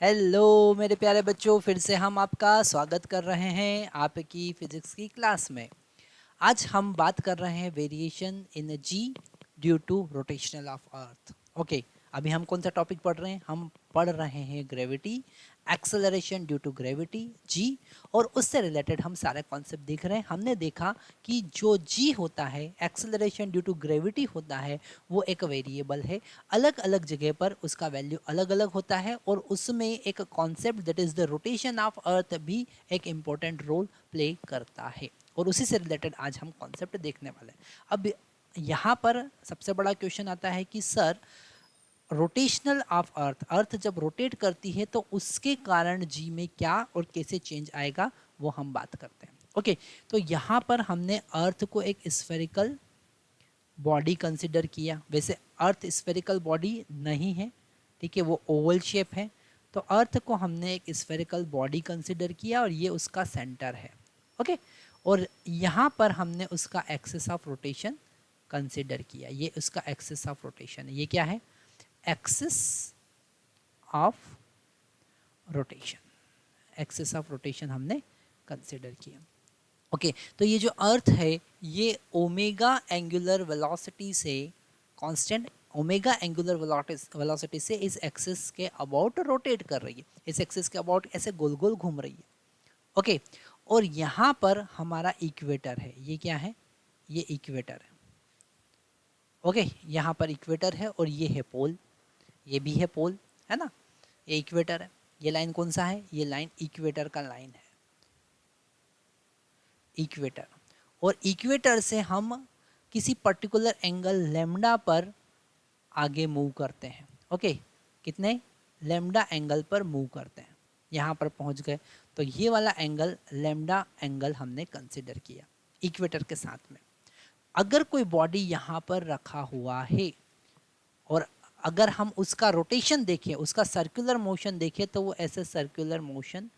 Hello मेरे प्यारे बच्चों, फिर से हम आपका स्वागत कर रहे हैं आपकी फिजिक्स की क्लास में। आज हम बात कर रहे हैं variation in ji due to rotational of earth. Okay, अभी हम कौन सा टॉपिक पढ़ रहे हैं? हम पढ़ रहे हैं gravity, acceleration due to gravity G, और उससे रिलेटेड हम सारे कॉन्सेप्ट देख रहे हैं। हमने देखा कि जो जी होता है, एक्सेलरेशन ड्यू टू ग्रेविटी होता है, वो एक वेरिएबल है। अलग अलग जगह पर उसका वैल्यू अलग अलग होता है, और उसमें एक concept that is the rotation of अर्थ भी एक इम्पोर्टेंट रोल प्ले करता है, और उसी से रिलेटेड आज हम कॉन्सेप्ट देखने वाले हैं। अब यहाँ पर सबसे बड़ा क्वेश्चन आता है कि सर, रोटेशनल ऑफ अर्थ, अर्थ जब रोटेट करती है तो उसके कारण जी में क्या और कैसे चेंज आएगा, वो हम बात करते हैं। ओके, तो यहाँ पर हमने अर्थ को एक स्फेरिकल बॉडी कंसिडर किया। वैसे अर्थ स्फेरिकल बॉडी नहीं है, ठीक है, वो ओवल शेप है। तो अर्थ को हमने एक स्फेरिकल बॉडी कंसिडर किया और ये उसका सेंटर है। ओके, और यहाँ पर हमने उसका एक्सिस ऑफ रोटेशन कंसिडर किया। ये उसका एक्सिस ऑफ रोटेशन है। ये क्या है? Axis of rotation. Axis of rotation हमने कंसिडर किया। ओके, तो ये जो अर्थ है ये ओमेगा एंगुलर वेलोसिटी से, कांस्टेंट ओमेगा एंगुलर वेलोसिटी से इस एक्सिस के अबाउट रोटेट कर रही है। इस एक्सिस के अबाउट ऐसे गोल गोल घूम रही है। ओके, और यहाँ पर हमारा इक्वेटर है। ये क्या है? ये इक्वेटर है। ओके, यहाँ पर इक्वेटर है और ये है पोल। ये भी है पोल, है ना? ये इक्वेटर है। ये लाइन कौन सा है? ये लाइन इक्वेटर का लाइन है, इक्वेटर। और इक्वेटर से हम किसी पर्टिकुलर एंगल लेमडा पर आगे मूव करते हैं। ओके, कितने? लेमडा एंगल पर मूव करते हैं। यहाँ पर पहुँच गए तो ये वाला एंगल लेमडा एंगल हमने कंसिडर किया इक्वेटर के साथ में। अगर कोई बॉडी यहाँ पर रखा हुआ है और अगर हम उसका रोटेशन देखें, उसका सर्कुलर मोशन देखें, तो वो ऐसे सर्कुलर मोशन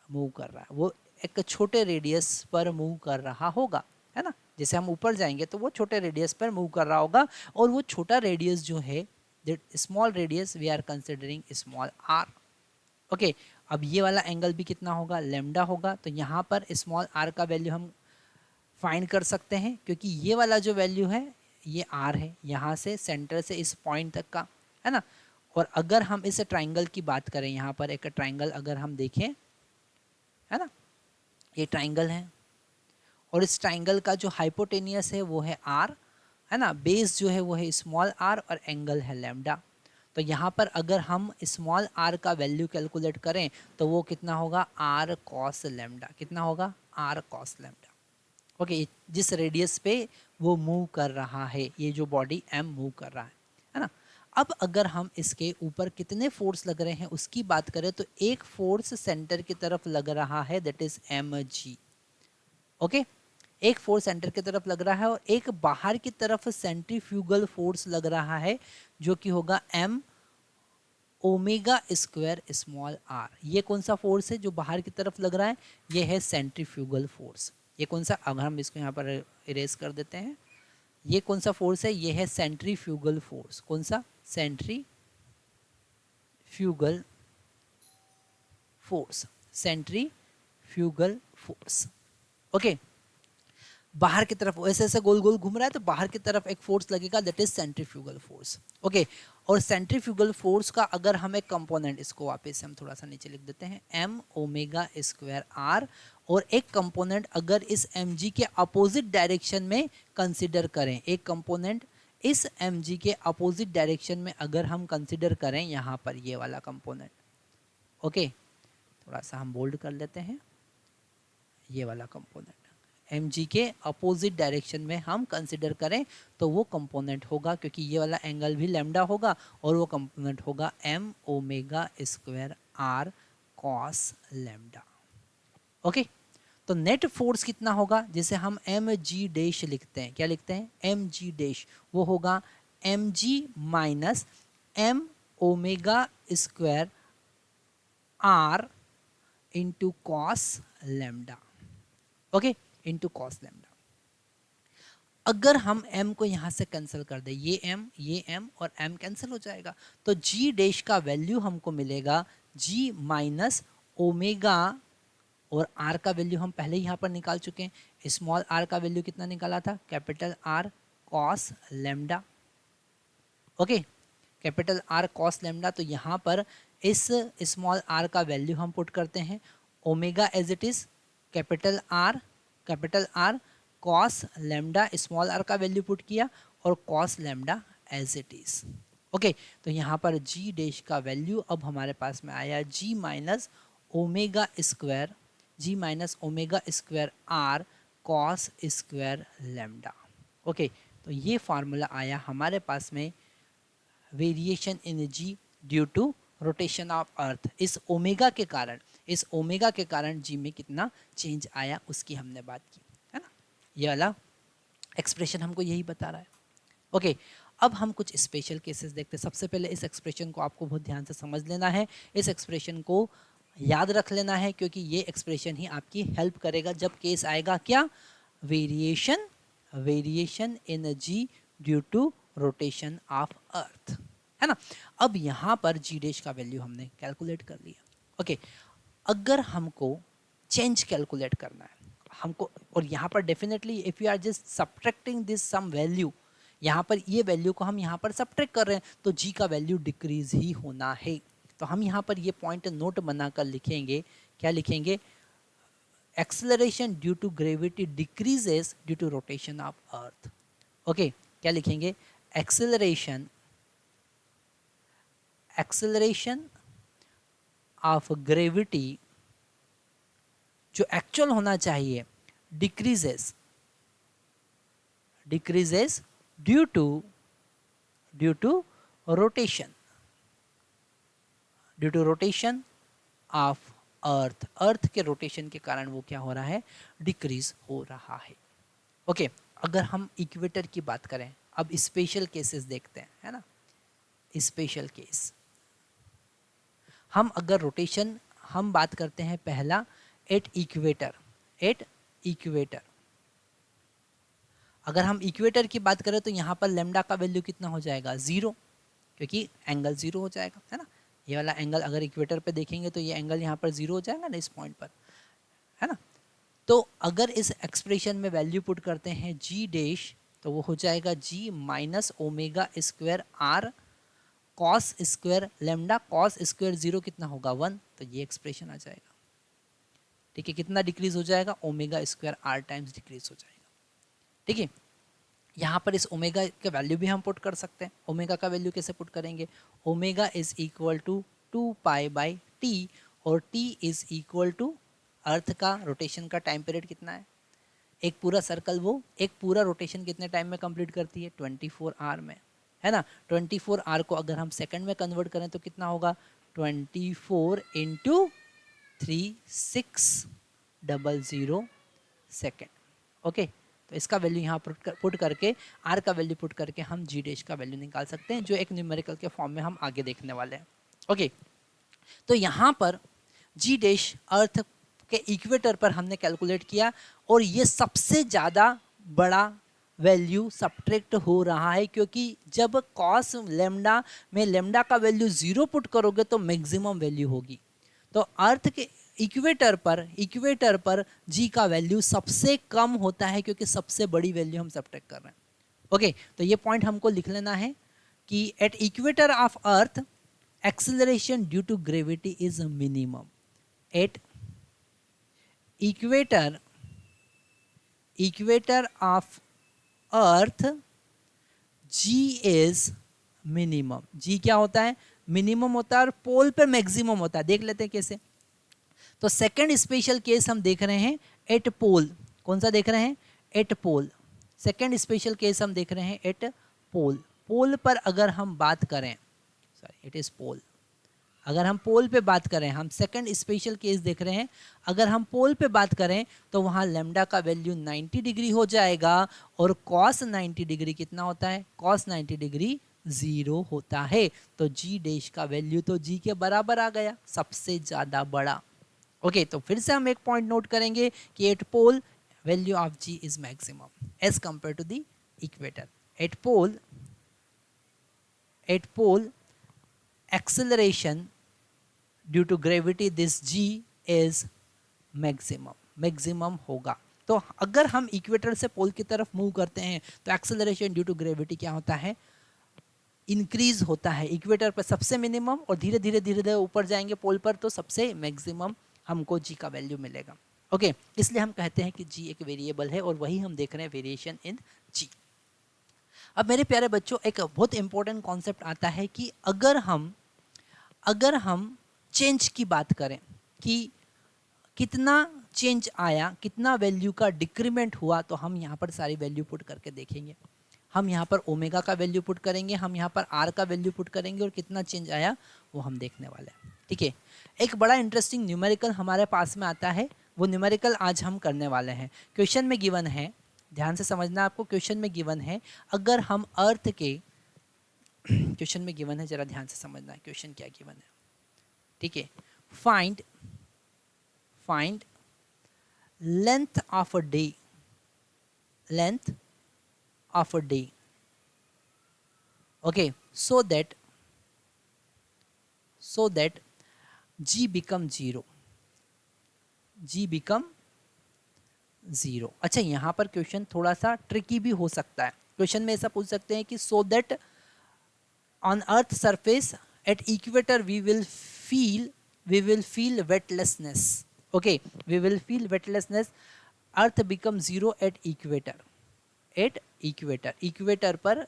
मूव कर रहा है। वो एक छोटे रेडियस पर मूव कर रहा होगा, है ना? जैसे हम ऊपर जाएंगे तो वो छोटे रेडियस पर मूव कर रहा होगा, और वो छोटा रेडियस जो है, small radius, we are considering small R. Okay, अब ये वाला एंगल भी कितना होगा? लेमडा होगा। तो यहाँ पर स्मॉल आर का वैल्यू हम फाइंड कर सकते हैं, क्योंकि ये वाला जो वैल्यू है ये आर है, यहाँ से सेंटर से इस पॉइंट तक का, है ना? और अगर हम इस ट्राइंगल की बात करें, यहाँ पर एक ट्राइंगल अगर हम देखें, है ना, ये ट्राइंगल है, और इस ट्राइंगल का जो हाइपोटेनियस है वो है आर, है ना? बेस जो है वो है स्मॉल आर, और एंगल है लैम्डा। तो यहाँ पर अगर हम स्मॉल आर का वैल्यू कैलकुलेट करें तो वो कितना होगा? R cos lambda. कितना होगा? R cos lambda. ओके, जिस रेडियस पे वो मूव कर रहा है, ये जो बॉडी एम मूव कर रहा है ना? अब अगर हम इसके ऊपर कितने फोर्स लग रहे हैं उसकी बात करें, तो एक फोर्स सेंटर की तरफ लग रहा है, that is M G. Okay, एक फोर्स सेंटर की तरफ लग रहा है, और एक बाहर की तरफ सेंट्रीफ्यूगल फोर्स लग रहा है, जो कि होगा M omega square small R. ये कौन सा फोर्स है जो बाहर की तरफ लग रहा है? ये है सेंट्रीफ्यूगल फोर्स। ये कौन सा? अगर हम इसको यहाँ पर इरेज कर देते हैं, ये कौन सा फोर्स है? ये है सेंट्रीफ्यूगल फोर्स। कौन सा? Centrifugal force. Centrifugal force. Okay, बाहर की तरफ ऐसे ऐसे गोल गोल घूम रहा है, तो बाहर की तरफ एक फोर्स लगेगा, that is centrifugal force. Okay, और सेंट्रीफ्यूगल फोर्स का अगर हम एक कंपोनेंट, इसको वापस से हम थोड़ा सा नीचे लिख देते हैं, एम ओमेगा स्क्वायर आर, और एक कंपोनेंट अगर इस एम जी के अपोजिट डायरेक्शन में कंसिडर करें, एक कंपोनेंट इस एम जी के अपोजिट डायरेक्शन में अगर हम कंसिडर करें, यहाँ पर ये वाला कंपोनेंट। ओके, थोड़ा सा हम बोल्ड कर लेते हैं, ये वाला कंपोनेंट एम जी के अपोजिट डायरेक्शन में हम कंसिडर करें तो वो कंपोनेंट होगा, क्योंकि ये वाला एंगल भी लैम्डा होगा, और वो कंपोनेंट होगा M omega square R cos lambda. Okay, तो नेट फोर्स कितना होगा, जिसे हम एम जी डैश लिखते हैं? क्या लिखते हैं? M G dash. वो होगा M G minus M omega square R into cos lambda. Okay, into cos lambda. अगर हम m को यहाँ से कैंसिल कर दें, ये m और m कैंसिल हो जाएगा, तो g डैश का वैल्यू हमको मिलेगा g माइनस ओमेगा, और r का वैल्यू हम पहले यहाँ पर निकाल चुके हैं। स्मॉल r का वैल्यू कितना निकाला था, capital R cos lambda. Okay, capital R cos lambda. तो यहाँ पर इस स्मॉल r का वैल्यू हम पुट करते हैं, omega as it is capital R cos lambda, small r का वैल्यू पुट किया और cos lambda as it is. Okay, तो यहाँ पर g डैश का वैल्यू अब हमारे पास में आया g minus omega square, g minus omega square R cos square lambda. Okay, तो ये फार्मूला आया हमारे पास में variation in g due to rotation of earth. इस ओमेगा के कारण g में कितना चेंज आया उसकी हमने बात की, है ना। ये वाला एक्सप्रेशन हमको यही बता रहा है। ओके, अब हम कुछ स्पेशल केसेस देखते हैं। सबसे पहले इस एक्सप्रेशन को आपको बहुत ध्यान से समझ लेना है, इस एक्सप्रेशन को याद रख लेना है, क्योंकि ये एक्सप्रेशन ही आपकी हेल्प करेगा जब केस आएगा क्या, variation in ji due to rotation of earth, है ना। अब यहाँ पर जी डैश का वैल्यू हमने कैलकुलेट कर लिया। ओके, अगर हमको चेंज कैलकुलेट करना है हमको, और यहाँ पर definitely if you are just subtracting this some value, यहाँ पर ये वैल्यू को हम यहाँ पर सब्ट्रैक्ट कर रहे हैं, तो जी का वैल्यू डिक्रीज ही होना है। तो हम यहाँ पर ये पॉइंट नोट बनाकर लिखेंगे, क्या लिखेंगे, acceleration due to gravity decreases due to rotation of earth. Okay, क्या लिखेंगे, एक्सेलरेशन ऑफ ग्रेविटी जो एक्चुअल होना चाहिए, decreases due to rotation of earth के रोटेशन के कारण वो क्या हो रहा है, डिक्रीज हो रहा है। ओके, अगर हम इक्वेटर की बात करें, अब स्पेशल केसेस देखते हैं, है ना। स्पेशल केस, हम अगर रोटेशन हम बात करते हैं पहला एट इक्वेटर। अगर हम इक्वेटर की बात करें तो यहाँ पर लैम्डा का वैल्यू कितना हो जाएगा, 0, क्योंकि एंगल 0 हो जाएगा, है ना। ये वाला एंगल अगर इक्वेटर पे देखेंगे तो ये एंगल यहाँ पर 0 हो जाएगा ना, इस पॉइंट पर, है ना। तो अगर इस एक्सप्रेशन में वैल्यू पुट करते हैं जी डैश, तो वो हो जाएगा G minus omega square R cos square lambda, cos square 0 कितना होगा, 1, तो ये एक्सप्रेशन आ जाएगा। ठीक है, कितना डिक्रीज हो जाएगा, omega square R times decrease हो जाएगा। ठीक है, यहाँ पर इस ओमेगा के वैल्यू भी हम पुट कर सकते हैं। ओमेगा का वैल्यू कैसे पुट करेंगे, omega is equal to 2π/t, और t is equal to earth का रोटेशन का टाइम पीरियड कितना है, एक पूरा सर्कल, वो एक पूरा रोटेशन कितने टाइम में कंप्लीट करती है, 24 आवर में, है ना। 24 आवर को अगर हम सेकंड में कन्वर्ट करें तो कितना होगा, 24 × 3600 सेकेंड। ओके, तो इसका वैल्यू यहाँ पुट करके, आर का वैल्यू पुट करके हम जी डैश का वैल्यू निकाल सकते हैं, जो एक न्यूमेरिकल के फॉर्म में हम आगे देखने वाले हैं। ओके, तो यहाँ पर जी डैश अर्थ के इक्वेटर पर हमने कैलकुलेट किया, और ये सबसे ज़्यादा बड़ा वैल्यू सब्ट्रैक्ट हो रहा है, क्योंकि जब कॉस लैम्डा में लैम्डा का वैल्यू 0 पुट करोगे तो मैक्सिमम वैल्यू होगी। तो अर्थ के इक्वेटर पर जी का वैल्यू सबसे कम होता है, क्योंकि सबसे बड़ी वैल्यू हम सब्ट्रैक्ट कर रहे हैं। ओके, तो ये पॉइंट हमको लिख लेना है कि at equator of earth acceleration due to gravity is minimum. At equator of earth G is minimum. G क्या होता है, मिनिमम होता है, और पोल पे मैक्सिमम होता है। देख लेते हैं कैसे। तो सेकंड स्पेशल केस हम देख रहे हैं एट पोल। कौन सा देख रहे हैं, एट पोल। सेकंड स्पेशल केस हम देख रहे हैं एट पोल। पोल पर अगर हम बात करें, सॉरी इट इज पोल, अगर हम पोल पे बात करें, हम सेकंड स्पेशल केस देख रहे हैं, अगर हम पोल पे बात करें तो वहाँ लैम्डा का वैल्यू 90 डिग्री हो जाएगा, और कॉस 90 डिग्री कितना होता है, कॉस 90 डिग्री 0 होता है। तो जी डैश का वैल्यू तो जी के बराबर आ गया, सबसे ज़्यादा बड़ा। ओके, तो फिर से हम एक पॉइंट नोट करेंगे कि at pole value of G is maximum as compare to the equator. At pole acceleration due to gravity, this g is maximum होगा. तो अगर हम इक्वेटर से पोल की तरफ मूव करते हैं तो एक्सेलरेशन ड्यू टू ग्रेविटी क्या होता है, इंक्रीज होता है. इक्वेटर पर सबसे मिनिमम और धीरे धीरे धीरे धीरे ऊपर जाएंगे पोल पर तो सबसे मैक्सिमम हमको जी का वैल्यू मिलेगा. ओके, इसलिए हम कहते हैं कि जी एक वेरिएबल है और वही हम देख रहे हैं वेरिएशन इन जी. अब मेरे प्यारे बच्चों एक बहुत इंपॉर्टेंट कॉन्सेप्ट आता है कि अगर हम चेंज की बात करें कि कितना चेंज आया, कितना वैल्यू का डिक्रीमेंट हुआ, तो हम यहाँ पर सारी वैल्यू पुट करके देखेंगे. हम यहाँ पर ओमेगा का वैल्यू पुट करेंगे, हम यहाँ पर आर का वैल्यू पुट करेंगे और कितना चेंज आया वो हम देखने वाले हैं. ठीक है, एक बड़ा इंटरेस्टिंग न्यूमेरिकल हमारे पास में आता है, वो न्यूमेरिकल आज हम करने वाले हैं. क्वेश्चन में गिवन है, ध्यान से समझना आपको, क्वेश्चन में गिवन है अगर हम अर्थ के क्वेश्चन में गिवन है, जरा ध्यान से समझना है क्वेश्चन क्या गिवन है. ठीक है, find length of a day, okay, so that g become 0. अच्छा, यहाँ पर क्वेश्चन थोड़ा सा ट्रिकी भी हो सकता है. क्वेश्चन में ऐसा पूछ सकते हैं कि so that on earth surface at equator we will feel wetlessness. Okay, we will feel wetlessness. Earth becomes 0 at equator. Equator पर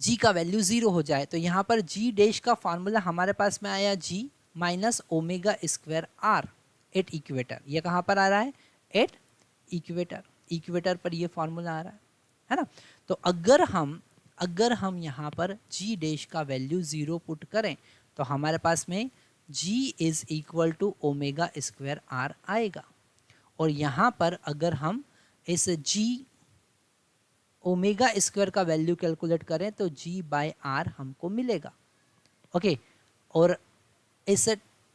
g का वैल्यू 0 हो जाए तो यहाँ पर g डैश का फार्मूला हमारे पास में आया g minus omega square R at equator. ये कहाँ पर आ रहा है, एट इक्वेटर पर ये फार्मूला आ रहा है ना. तो अगर हम यहाँ पर g डैश का वैल्यू 0 पुट करें तो हमारे पास में g is equal to omega square R आएगा. और यहाँ पर अगर हम इस g ओमेगा स्क्वायर का वैल्यू कैलकुलेट करें तो g बाय आर हमको मिलेगा. ओके, और इस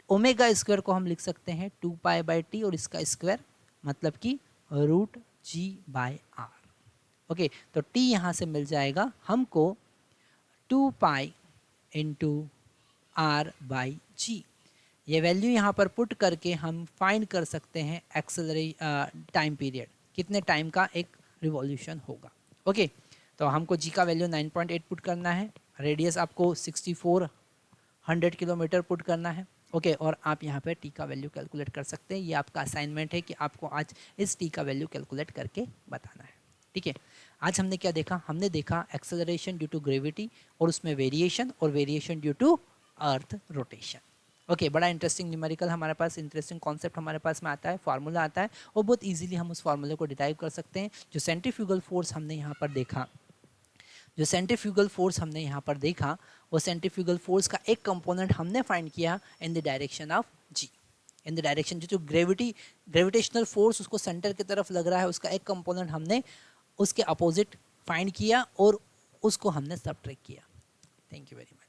ओमेगा स्क्वायर को हम लिख सकते हैं 2 पाई बाई टी और इसका स्क्वायर मतलब कि root g by R. Okay, तो t यहाँ से मिल जाएगा हमको 2 pi into R by G. ये वैल्यू यहाँ पर पुट करके हम फाइंड कर सकते हैं टाइम पीरियड, कितने टाइम का एक रिवॉल्यूशन होगा. ओके, तो हमको जी का वैल्यू 9.8 पुट करना है, रेडियस आपको 6400 किलोमीटर पुट करना है. ओके, और आप यहाँ पे टी का वैल्यू कैलकुलेट कर सकते हैं. ये आपका असाइनमेंट है कि आपको आज इस टी का वैल्यू कैलकुलेट करके बताना है. ठीक है, आज हमने क्या देखा, हमने देखा एक्सेलरेशन ड्यू टू ग्रेविटी और उसमें वेरिएशन और variation due to earth rotation. Okay, बड़ा इंटरेस्टिंग न्यूमेरिकल हमारे पास, इंटरेस्टिंग कॉन्सेप्ट हमारे पास में आता है, फार्मूला आता है और बहुत इजीली हम उस फार्मूले को डिराइव कर सकते हैं. जो सेंट्रीफ्यूगल फोर्स हमने यहाँ पर देखा, वो सेंट्रीफ्यूगल फोर्स का एक कंपोनेंट हमने फाइंड किया in the direction of G, in the direction जो ग्रेविटेशनल फोर्स उसको सेंटर की तरफ लग रहा है, उसका एक कंपोनेंट हमने उसके अपोजिट फाइंड किया और उसको हमने सबट्रैक्ट किया. Thank you very much.